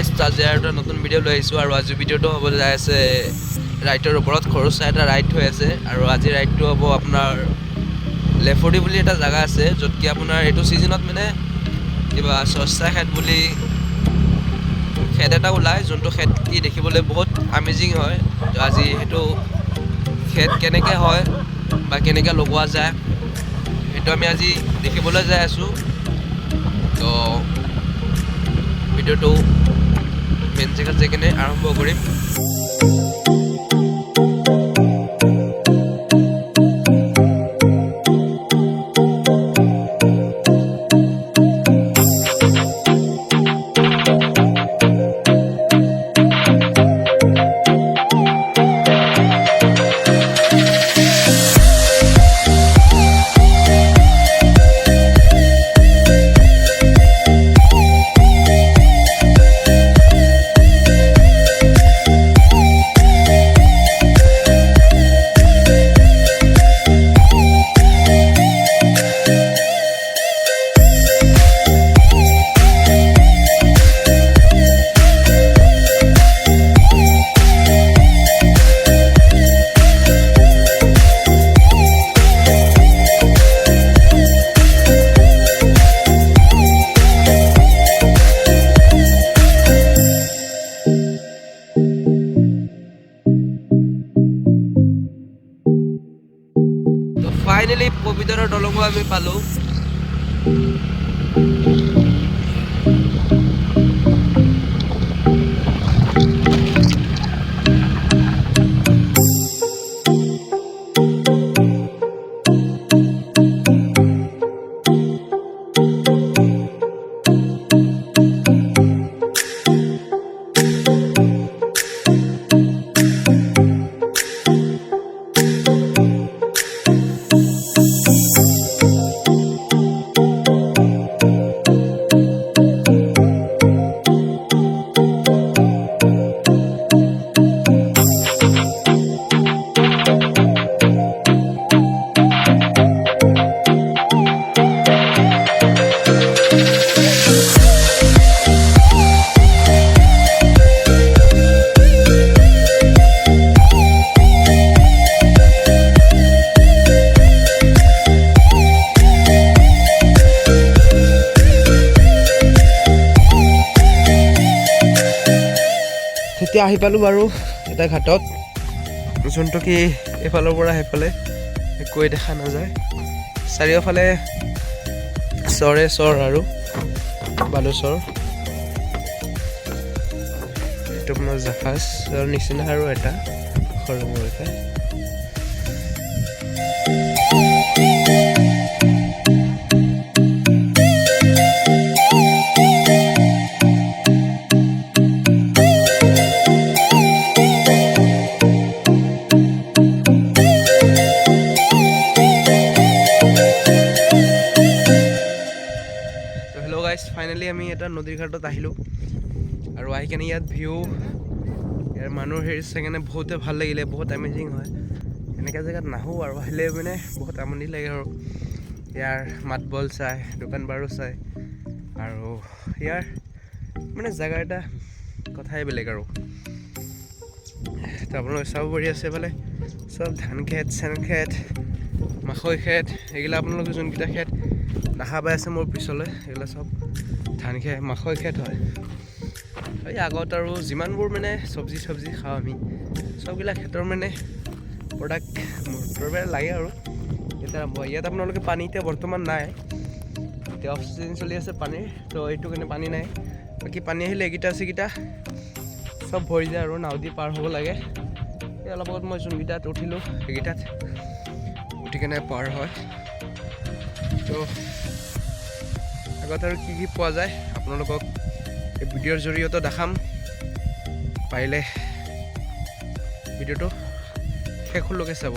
Guys আজি আৰু এটা নতুন ভিডিঅ' লৈ আহিছোঁ আৰু আজিৰ ভিডিঅ'টো হ'বলৈ যাই আছে ৰাইডৰ ওপৰত খৰচা এটা ৰাইড হৈ আছে আৰু আজি ৰাইডটো হ'ব আপোনাৰ লেফৰ্ডি বুলি এটা জেগা আছে য'ত কি আপোনাৰ এইটো ছিজনত মানে কিবা চৰ্চা খেত বুলি খেত এটা ওলায় যোনটো খেত কি দেখিবলৈ বহুত আমেজিং হয়। আজি সেইটো খেত কেনেকৈ হয় বা কেনেকৈ লগোৱা যায় সেইটো আমি আজি দেখিবলৈ যাই আছোঁ। তো ভিডিঅ'টো মেইন জেগাত যাই কিনে আৰম্ভ কৰিম। ফাইনেলি পবিতৰৰ দলঙো আমি পালোঁ। এতিয়া আহি পালোঁ বাৰু এটা ঘাটত যোনটো কি এইফালৰ পৰা সেইফালে একোৱে দেখা নাযায়। চাৰিওফালে চৰে চৰ আৰু বালুচৰ। এইটো আপোনাৰ জাহাজৰ নিচিনা আৰু এটা সৰু মূৰকৈ। ফাইনেলি আমি এটা নদীৰ ঘাটত আহিলোঁ আৰু আহি কেনে ইয়াত ভিউ ইয়াৰ মানুহৰ হেৰি চাই কেনে বহুতে ভাল লাগিলে, বহুত এমেজিং হয়। এনেকুৱা জেগাত নাহোঁ আৰু আহিলে মানে বহুত আমনি লাগে আৰু ইয়াৰ মাত বল চাই, দোকান বাৰো চাই আৰু ইয়াৰ মানে জেগা এটা কথাই বেলেগ আৰু। তো আপোনালোকে চাব পাৰি আছে এইফালে চব ধান খেত, চেন খেত, মাকৈ খেত, এইগিলা আপোনালোকে যোনকেইটা খেত দেখা পাই আছে মোৰ পিছলৈ এইগিলা চব ধান খেত, মাকৈ খেত হয়। এই আগত আৰু যিমানবোৰ মানে চব্জি খাওঁ আমি চববিলাক খেতৰ মানে প্ৰডাক্ট মোৰ লাগে আৰু। এতিয়া ইয়াত আপোনালোকে পানী এতিয়া বৰ্তমান নাই, এতিয়া অফ চিজন চলি আছে পানীৰ, তো এইটো কাৰণে পানী নাই। বাকী পানী আহিলে এইকেইটা চেগিটা চব ভৰি যায় আৰু নাও দি পাৰ হ'ব লাগে। এই অলপ আগত মই যোনকেইটাত উঠিলোঁ সেইকেইটাত উঠি কেনে পাৰ হয়। তো আগত আৰু কি পোৱা যায় আপোনালোকক এই ভিডিঅ'ৰ জৰিয়তে দেখাম। পাৰিলে ভিডিঅ'টো শেষলৈকে চাব।